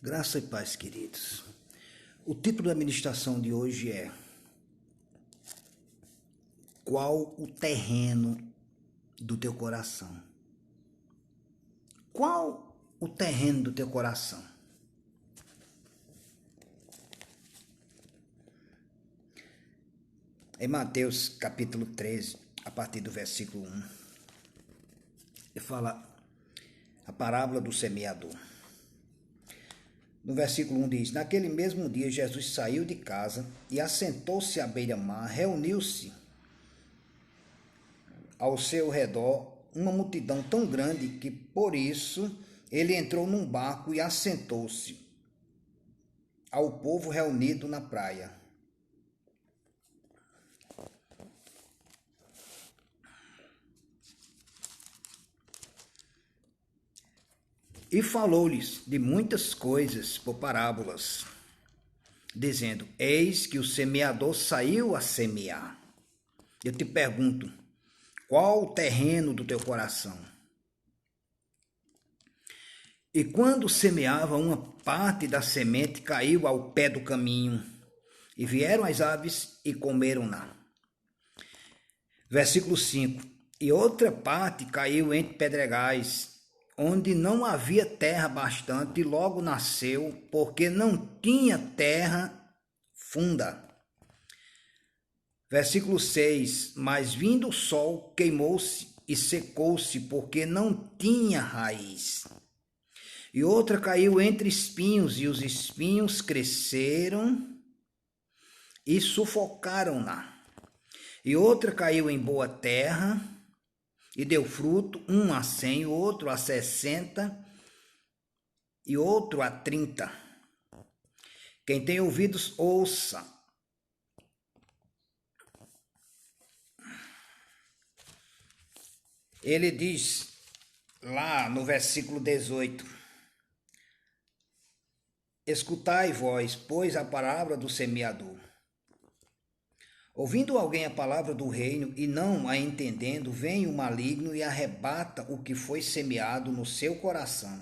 Graça e paz, queridos. O título da ministração de hoje é: qual o terreno do teu coração? Qual o terreno do teu coração? Em Mateus capítulo 13, a partir do versículo 1, ele fala a parábola do semeador. No versículo 1 diz: naquele mesmo dia Jesus saiu de casa e assentou-se à beira-mar, reuniu-se ao seu redor uma multidão tão grande que, por isso, ele entrou num barco e assentou-se ao povo reunido na praia. E falou-lhes de muitas coisas por parábolas, dizendo: eis que o semeador saiu a semear. Eu te pergunto, qual o terreno do teu coração? E quando semeava, uma parte da semente caiu ao pé do caminho, e vieram as aves e comeram-na. Versículo 5. E outra parte caiu entre pedregais, onde não havia terra bastante, e logo nasceu, porque não tinha terra funda. Versículo 6. Mas vindo o sol, queimou-se e secou-se, porque não tinha raiz. E outra caiu entre espinhos, e os espinhos cresceram e sufocaram-na. E outra caiu em boa terra, e deu fruto, um a 100, outro a 60, e outro a 30. Quem tem ouvidos, ouça. Ele diz lá no versículo 18: escutai vós, pois, a palavra do semeador. Ouvindo alguém a palavra do reino e não a entendendo, vem o maligno e arrebata o que foi semeado no seu coração.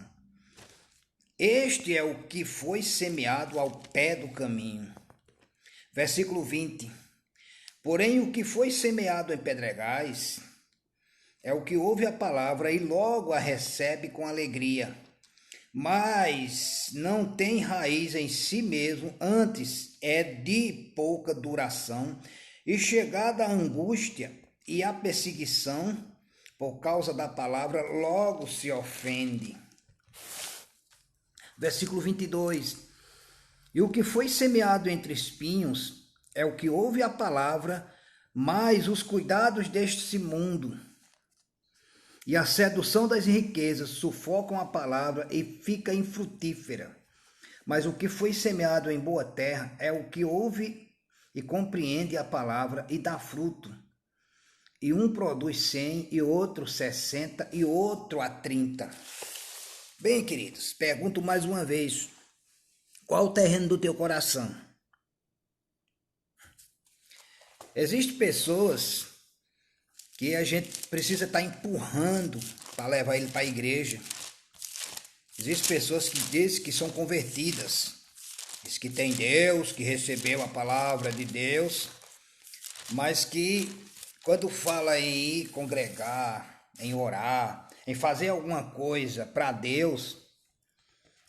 Este é o que foi semeado ao pé do caminho. Versículo 20. Porém, o que foi semeado em pedregais é o que ouve a palavra e logo a recebe com alegria, mas não tem raiz em si mesmo, antes é de pouca duração, e chegada a angústia e a perseguição, por causa da palavra, logo se ofende. Versículo 22. E o que foi semeado entre espinhos é o que ouve a palavra, mas os cuidados deste mundo e a sedução das riquezas sufocam a palavra e fica infrutífera. Mas o que foi semeado em boa terra é o que ouve e compreende a palavra e dá fruto. E um produz 100, e outro 60, e outro a 30. Bem, queridos, pergunto mais uma vez: qual o terreno do teu coração? Existem pessoas que a gente precisa estar empurrando para levar ele para a igreja. Existem pessoas que dizem que são convertidas, diz que tem Deus, que recebeu a palavra de Deus, mas que quando fala em ir congregar, em orar, em fazer alguma coisa para Deus,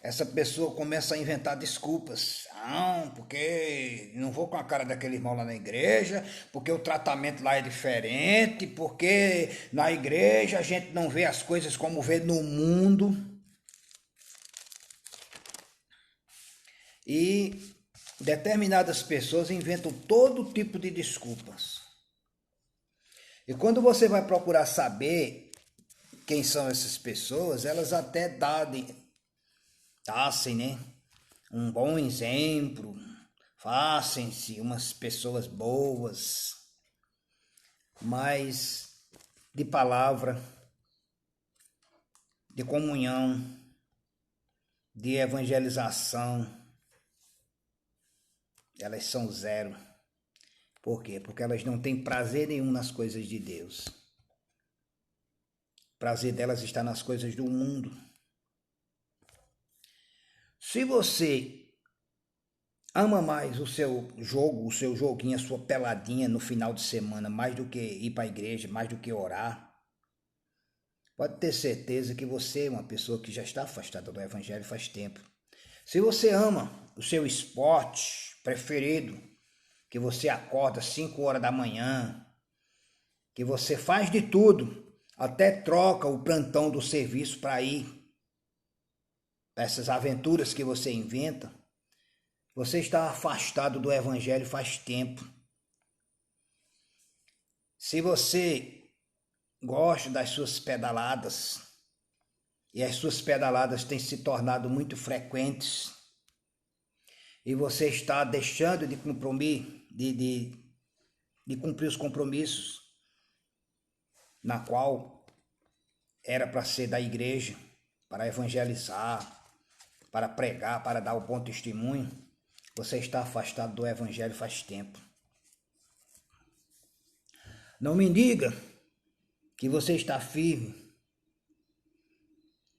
essa pessoa começa a inventar desculpas. Não, porque não vou com a cara daquele irmão lá na igreja, porque o tratamento lá é diferente, porque na igreja a gente não vê as coisas como vê no mundo. E determinadas pessoas inventam todo tipo de desculpas. E quando você vai procurar saber quem são essas pessoas, elas até dassem, né, um bom exemplo, façam-se umas pessoas boas, mas de palavra, de comunhão, de evangelização, elas são zero. Por quê? Porque elas não têm prazer nenhum nas coisas de Deus. O prazer delas está nas coisas do mundo. Se você ama mais o seu jogo, o seu joguinho, a sua peladinha no final de semana, mais do que ir para a igreja, mais do que orar, pode ter certeza que você é uma pessoa que já está afastada do evangelho faz tempo. Se você ama o seu esporte preferido, que você acorda 5 horas da manhã, que você faz de tudo, até troca o plantão do serviço para ir para essas aventuras que você inventa, você está afastado do evangelho faz tempo. Se você gosta das suas pedaladas, e as suas pedaladas têm se tornado muito frequentes, e você está deixando de cumprir os compromissos na qual era para ser da igreja, para evangelizar, para pregar, para dar o bom testemunho, você está afastado do evangelho faz tempo. Não me diga que você está firme,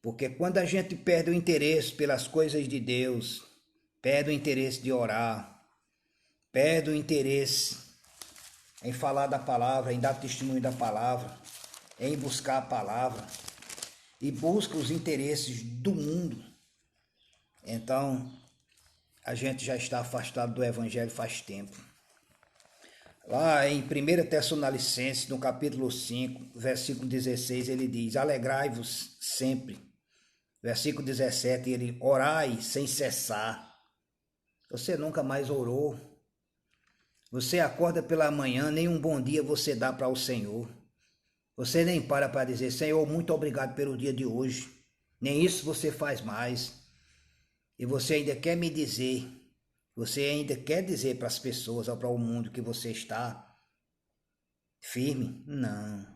porque quando a gente perde o interesse pelas coisas de Deus, perde o interesse de orar, perde o interesse em falar da palavra, em dar testemunho da palavra, em buscar a palavra, e busca os interesses do mundo, então a gente já está afastado do evangelho faz tempo. Lá em 1 Tessalonicenses, no capítulo 5, versículo 16, ele diz: alegrai-vos sempre. Versículo 17, ele: orai sem cessar. Você nunca mais orou. Você acorda pela manhã, nem um bom dia você dá para o Senhor. Você nem para dizer: Senhor, muito obrigado pelo dia de hoje. Nem isso você faz mais. E você ainda quer me dizer, você ainda quer dizer para as pessoas ou para o mundo que você está firme? Não.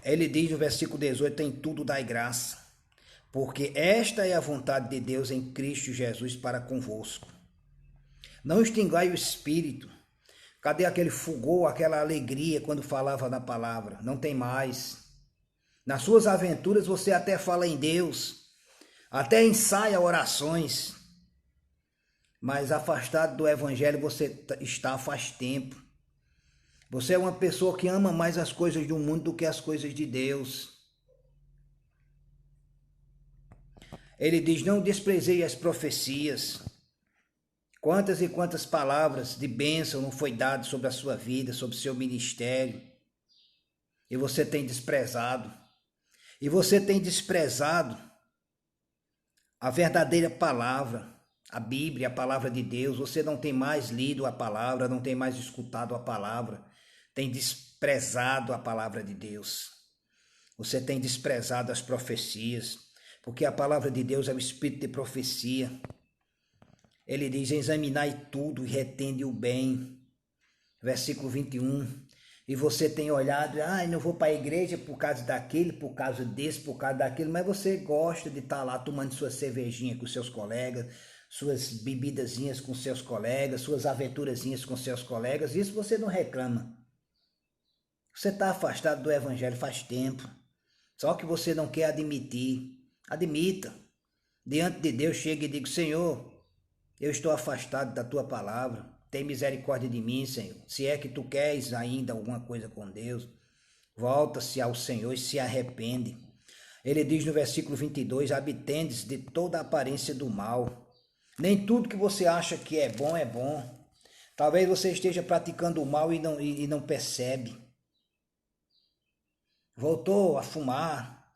Ele diz no versículo 18, tem tudo dai graça, porque esta é a vontade de Deus em Cristo Jesus para convosco. Não extingai o espírito. Cadê aquele fulgor, aquela alegria quando falava na palavra? Não tem mais. Nas suas aventuras você até fala em Deus, até ensaia orações, mas afastado do evangelho você está faz tempo. Você é uma pessoa que ama mais as coisas do mundo do que as coisas de Deus. Ele diz: não desprezei as profecias. Quantas e quantas palavras de bênção não foi dado sobre a sua vida, sobre o seu ministério, e você tem desprezado. E você tem desprezado a verdadeira palavra, a Bíblia, a palavra de Deus. Você não tem mais lido a palavra, não tem mais escutado a palavra, tem desprezado a palavra de Deus. Você tem desprezado as profecias, porque a palavra de Deus é o espírito de profecia. Ele diz: examinai tudo e retende o bem. Versículo 21. E você tem olhado: não vou para a igreja por causa daquele, por causa desse, por causa daquilo, mas você gosta de estar lá tomando sua cervejinha com seus colegas, suas bebidazinhas com seus colegas, suas aventurazinhas com seus colegas, isso você não reclama. Você está afastado do evangelho faz tempo, só que você não quer admitir. Admita. Diante de Deus, chega e diga: Senhor, eu estou afastado da tua palavra. Tem misericórdia de mim, Senhor. Se é que tu queres ainda alguma coisa com Deus, volta-se ao Senhor e se arrepende. Ele diz no versículo 22, abtendes de toda a aparência do mal. Nem tudo que você acha que é bom é bom. Talvez você esteja praticando o mal e não percebe. Voltou a fumar,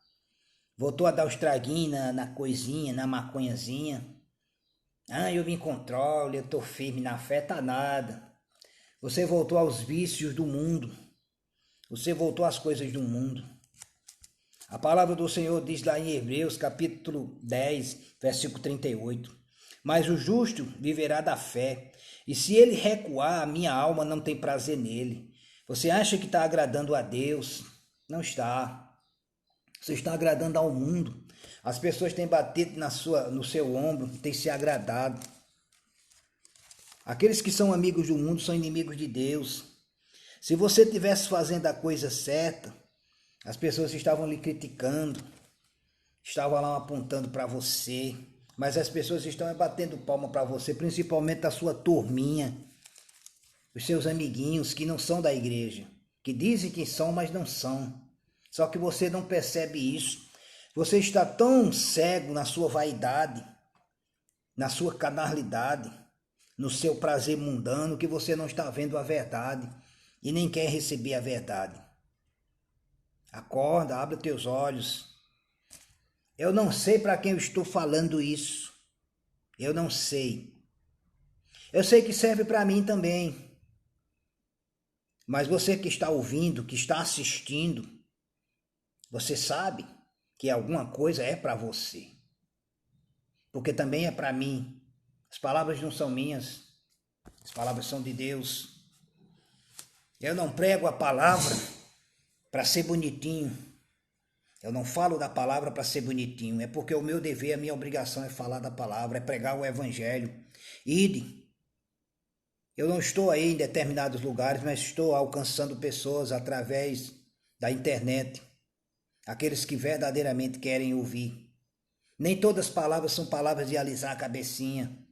voltou a dar os traguinhos na coisinha, na maconhazinha. Eu me controlo, eu estou firme na fé, tá nada. Você voltou aos vícios do mundo. Você voltou às coisas do mundo. A palavra do Senhor diz lá em Hebreus, capítulo 10, versículo 38. Mas o justo viverá da fé, e se ele recuar, a minha alma não tem prazer nele. Você acha que está agradando a Deus? Não está. Você está agradando ao mundo. As pessoas têm batido no seu ombro, têm se agradado. Aqueles que são amigos do mundo são inimigos de Deus. Se você estivesse fazendo a coisa certa, as pessoas estavam lhe criticando, estavam lá apontando para você, Mas as pessoas estão batendo palma para você, principalmente a sua turminha, os seus amiguinhos que não são da igreja, que dizem que são, mas não são. Só que você não percebe isso. Você está tão cego na sua vaidade, na sua carnalidade, no seu prazer mundano, que você não está vendo a verdade e nem quer receber a verdade. Acorda, abre teus olhos. Eu não sei para quem eu estou falando isso. Eu não sei. Eu sei que serve para mim também. Mas você que está ouvindo, que está assistindo, você sabe que alguma coisa é para você. Porque também é para mim. As palavras não são minhas. As palavras são de Deus. Eu não prego a palavra para ser bonitinho. Eu não falo da palavra para ser bonitinho. É porque o meu dever, a minha obrigação é falar da palavra, é pregar o evangelho. Ide. Eu não estou aí em determinados lugares, mas estou alcançando pessoas através da internet. Aqueles que verdadeiramente querem ouvir. Nem todas as palavras são palavras de alisar a cabecinha.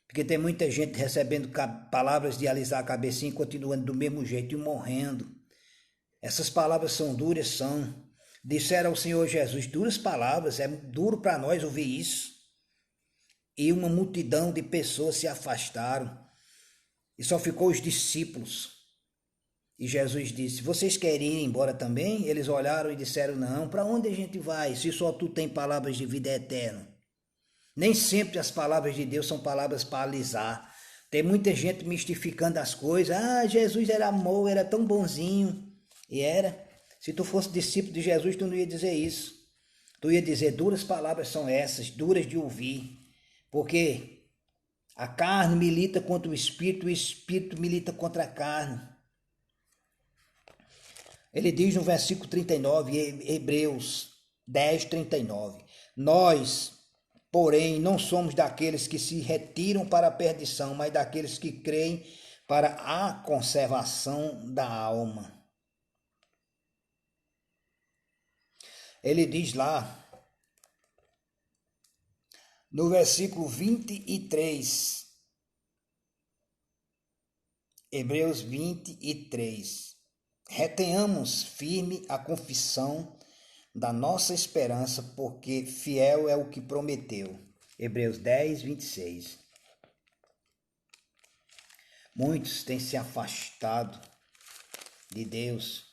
Porque tem muita gente recebendo palavras de alisar a cabecinha e continuando do mesmo jeito e morrendo. Essas palavras são duras, são. Disseram ao Senhor Jesus, duras palavras, é duro para nós ouvir isso. E uma multidão de pessoas se afastaram. E só ficou os discípulos. E Jesus disse, vocês querem ir embora também? Eles olharam e disseram, não, para onde a gente vai, se só tu tem palavras de vida eterna? Nem sempre as palavras de Deus são palavras para alisar. Tem muita gente mistificando as coisas. Ah, Jesus era amor, era tão bonzinho. E era. Se tu fosse discípulo de Jesus, tu não ia dizer isso. Tu ia dizer, duras palavras são essas, duras de ouvir. Porque a carne milita contra o espírito milita contra a carne. Ele diz no versículo 39, Hebreus 10, 39. Nós, porém, não somos daqueles que se retiram para a perdição, mas daqueles que creem para a conservação da alma. Ele diz lá, no versículo 23, Hebreus 23, retenhamos firme a confissão da nossa esperança, porque fiel é o que prometeu. Hebreus 10, 26. Muitos têm se afastado de Deus,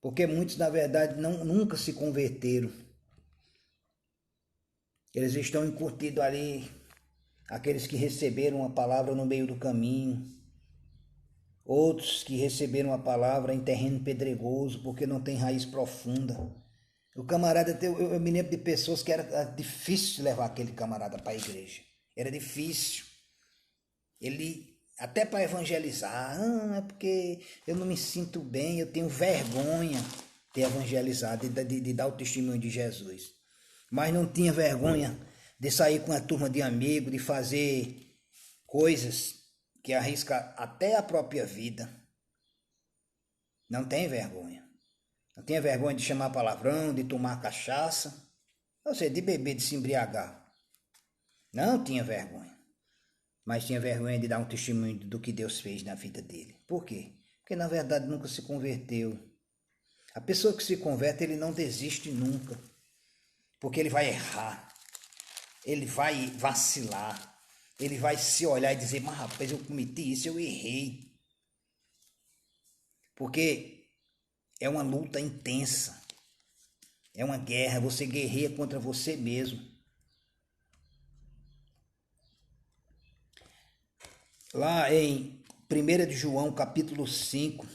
porque muitos, na verdade, nunca se converteram. Eles estão encurtidos ali, aqueles que receberam a palavra no meio do caminho, outros que receberam a palavra em terreno pedregoso, porque não tem raiz profunda. O camarada, eu me lembro de pessoas que era difícil levar aquele camarada para a igreja. Era difícil. Ele, até para evangelizar, é porque eu não me sinto bem, eu tenho vergonha de evangelizar, de dar o testemunho de Jesus. Mas não tinha vergonha de sair com a turma de amigos, de fazer coisas que arrisca até a própria vida. Não tem vergonha. Não tinha vergonha de chamar palavrão, de tomar cachaça, ou seja, de beber, de se embriagar. Não tinha vergonha. Mas tinha vergonha de dar um testemunho do que Deus fez na vida dele. Por quê? Porque na verdade nunca se converteu. A pessoa que se converte, ele não desiste nunca. Porque ele vai errar. Ele vai vacilar. Ele vai se olhar e dizer, mas rapaz, eu cometi isso, eu errei. Porque é uma luta intensa. É uma guerra, você guerreia contra você mesmo. Lá em 1 de João, capítulo 5,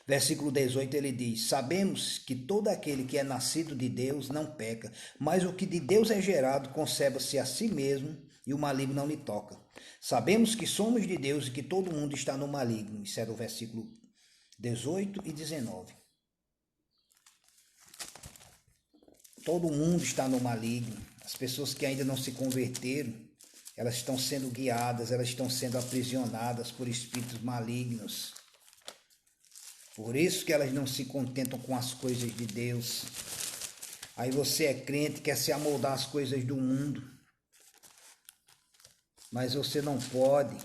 versículo 18, ele diz, sabemos que todo aquele que é nascido de Deus não peca, mas o que de Deus é gerado conserva-se a si mesmo e o maligno não lhe toca. Sabemos que somos de Deus e que todo mundo está no maligno. Isso é do versículo 18 e 19. Todo mundo está no maligno. As pessoas que ainda não se converteram, elas estão sendo guiadas, elas estão sendo aprisionadas por espíritos malignos. Por isso que elas não se contentam com as coisas de Deus. Aí você é crente, quer se amoldar às coisas do mundo. Mas você não pode.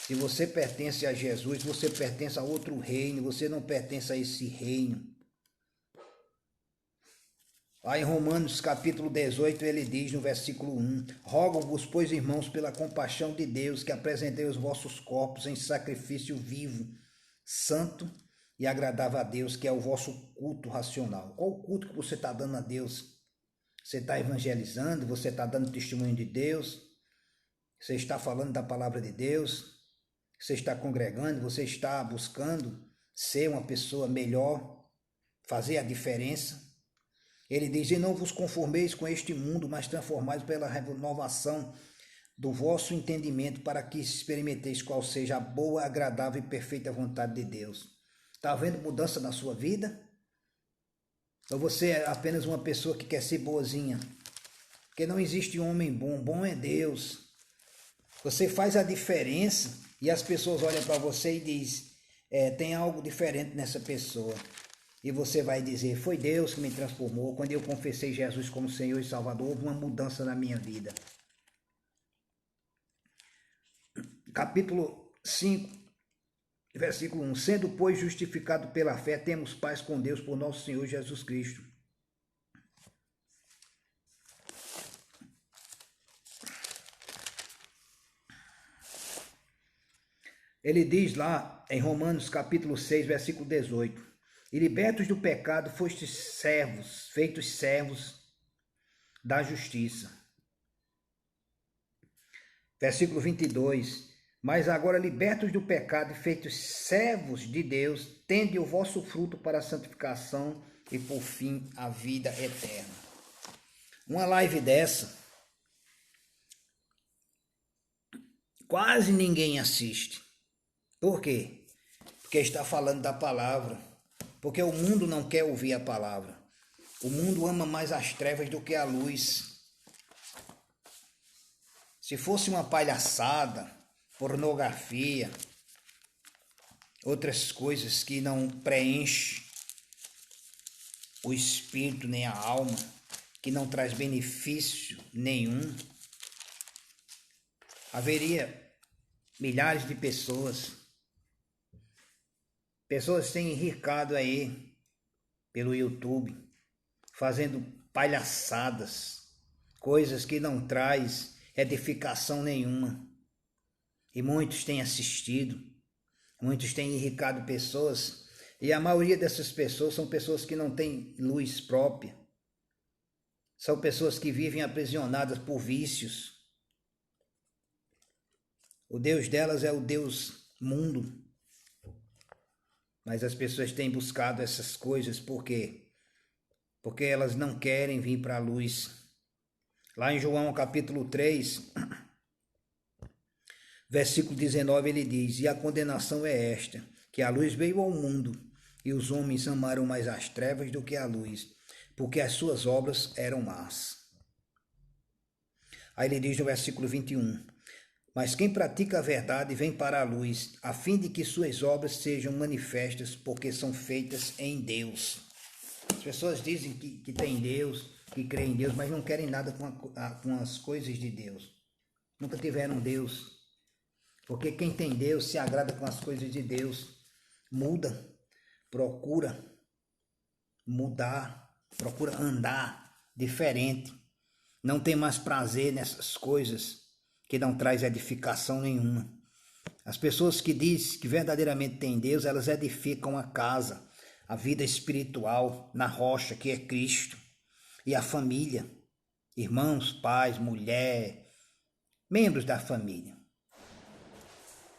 Se você pertence a Jesus, você pertence a outro reino, você não pertence a esse reino. Lá em Romanos capítulo 18, ele diz no versículo 1: Rogo-vos, pois, irmãos, pela compaixão de Deus, que apresentei os vossos corpos em sacrifício vivo, santo e agradável a Deus, que é o vosso culto racional. Qual o culto que você está dando a Deus? Você está evangelizando? Você está dando testemunho de Deus? Você está falando da palavra de Deus? Você está congregando? Você está buscando ser uma pessoa melhor? Fazer a diferença? Ele diz: e não vos conformeis com este mundo, mas transformais pela renovação do vosso entendimento, para que experimenteis qual seja a boa, agradável e perfeita vontade de Deus. Está havendo mudança na sua vida? Ou você é apenas uma pessoa que quer ser boazinha? Porque não existe homem bom, bom é Deus. Você faz a diferença e as pessoas olham para você e dizem: tem algo diferente nessa pessoa. E você vai dizer: foi Deus que me transformou. Quando eu confessei Jesus como Senhor e Salvador, houve uma mudança na minha vida. Capítulo 5, versículo 1. Sendo, pois, justificado pela fé, temos paz com Deus por nosso Senhor Jesus Cristo. Ele diz lá em Romanos capítulo 6, versículo 18: E libertos do pecado, fostes servos, feitos servos da justiça. Versículo 22: Mas agora libertos do pecado e feitos servos de Deus, tende o vosso fruto para a santificação e por fim a vida eterna. Uma live dessa, quase ninguém assiste. Por quê? Porque está falando da palavra. Porque o mundo não quer ouvir a palavra. O mundo ama mais as trevas do que a luz. Se fosse uma palhaçada, pornografia, outras coisas que não preenchem o espírito nem a alma, que não traz benefício nenhum, haveria milhares de pessoas têm enricado aí pelo YouTube, fazendo palhaçadas, coisas que não traz edificação nenhuma. E muitos têm assistido, muitos têm enricado pessoas, e a maioria dessas pessoas são pessoas que não têm luz própria. São pessoas que vivem aprisionadas por vícios. O Deus delas é o Deus mundo. Mas as pessoas têm buscado essas coisas por quê? Porque elas não querem vir para a luz. Lá em João capítulo 3, versículo 19, ele diz: E a condenação é esta, que a luz veio ao mundo, e os homens amaram mais as trevas do que a luz, porque as suas obras eram más. Aí ele diz no versículo 21, mas quem pratica a verdade vem para a luz, a fim de que suas obras sejam manifestas, porque são feitas em Deus. As pessoas dizem que tem Deus, que creem em Deus, mas não querem nada com as coisas de Deus. Nunca tiveram Deus. Porque quem tem Deus se agrada com as coisas de Deus. Muda, procura mudar, procura andar diferente. Não tem mais prazer nessas coisas que não traz edificação nenhuma. As pessoas que dizem que verdadeiramente têm Deus, elas edificam a casa, a vida espiritual na rocha que é Cristo, e a família, irmãos, pais, mulher, membros da família,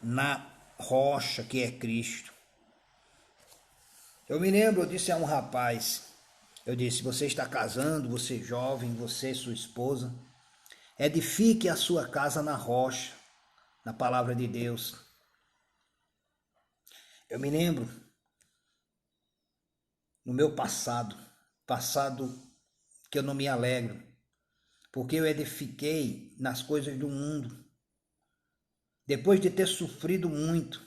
na rocha que é Cristo. Eu me lembro, eu disse a um rapaz, eu disse: você está casando, você jovem, você e sua esposa, edifique a sua casa na rocha, na palavra de Deus. Eu me lembro, no meu passado que eu não me alegro, porque eu edifiquei nas coisas do mundo, depois de ter sofrido muito,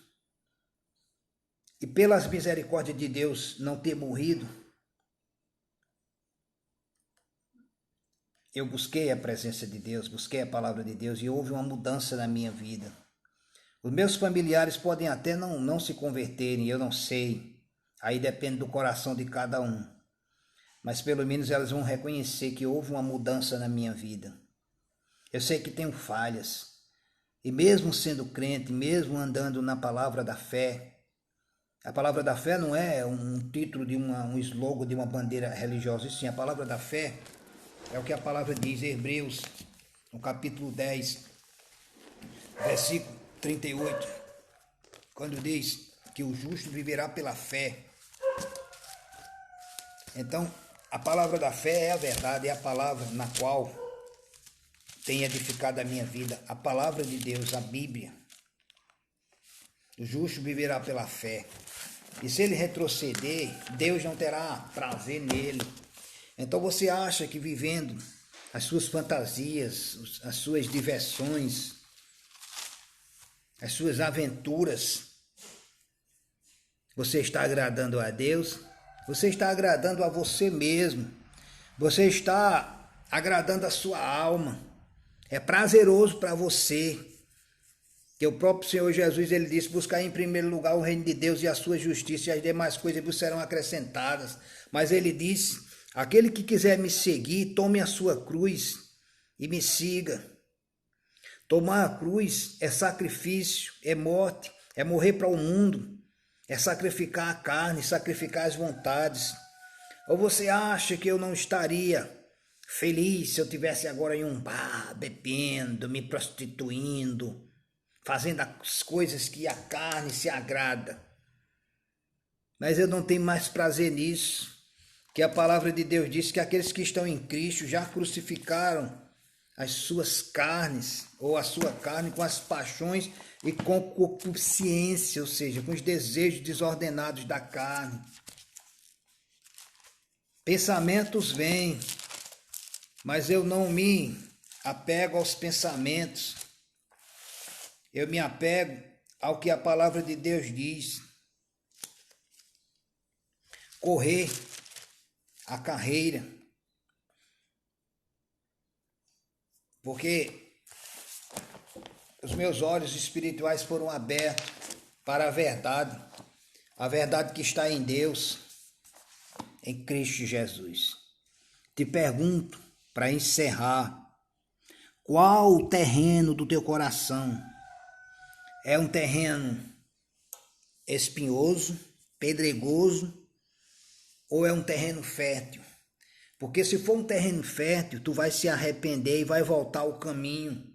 e pelas misericórdias de Deus não ter morrido, eu busquei a presença de Deus, busquei a palavra de Deus e houve uma mudança na minha vida. Os meus familiares podem até não se converterem, eu não sei. Aí depende do coração de cada um. Mas pelo menos elas vão reconhecer que houve uma mudança na minha vida. Eu sei que tenho falhas. E mesmo sendo crente, mesmo andando na palavra da fé, a palavra da fé não é um título de um slogan de uma bandeira religiosa, e sim, a palavra da fé é o que a palavra diz, Hebreus, no capítulo 10, versículo 38, quando diz que o justo viverá pela fé. Então, a palavra da fé é a verdade, é a palavra na qual tem edificado a minha vida, a palavra de Deus, a Bíblia. O justo viverá pela fé. E se ele retroceder, Deus não terá prazer nele. Então você acha que vivendo as suas fantasias, as suas diversões, as suas aventuras, você está agradando a Deus? Você está agradando a você mesmo. Você está agradando a sua alma. É prazeroso para você. Que o próprio Senhor Jesus, ele disse, buscar em primeiro lugar o reino de Deus e a sua justiça, e as demais coisas vos serão acrescentadas. Mas ele disse, aquele que quiser me seguir, tome a sua cruz e me siga. Tomar a cruz é sacrifício, é morte, é morrer para o mundo, é sacrificar a carne, sacrificar as vontades. Ou você acha que eu não estaria feliz se eu tivesse agora em um bar, bebendo, me prostituindo, fazendo as coisas que a carne se agrada? Mas eu não tenho mais prazer nisso, que a palavra de Deus diz que aqueles que estão em Cristo já crucificaram as suas carnes, ou a sua carne, com as paixões e com concupiscência, ou seja, com os desejos desordenados da carne. Pensamentos vêm, mas eu não me apego aos pensamentos. Eu me apego ao que a palavra de Deus diz. Correr a carreira. Porque os meus olhos espirituais foram abertos para a verdade que está em Deus, em Cristo Jesus. Te pergunto, para encerrar, qual o terreno do teu coração? É um terreno espinhoso, pedregoso, ou é um terreno fértil? Porque se for um terreno fértil, tu vai se arrepender e vai voltar ao caminho.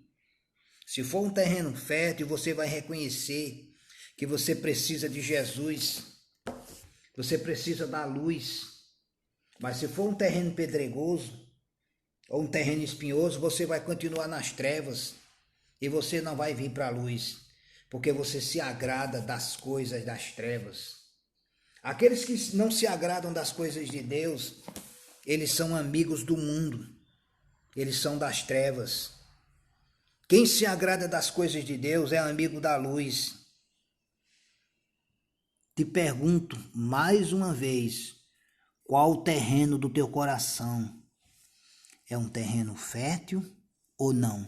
Se for um terreno fértil, você vai reconhecer que você precisa de Jesus. Você precisa da luz. Mas se for um terreno pedregoso ou um terreno espinhoso, você vai continuar nas trevas e você não vai vir para a luz, porque você se agrada das coisas das trevas. Aqueles que não se agradam das coisas de Deus, eles são amigos do mundo, eles são das trevas. Quem se agrada das coisas de Deus é amigo da luz. Te pergunto mais uma vez, qual o terreno do teu coração? É um terreno fértil ou não?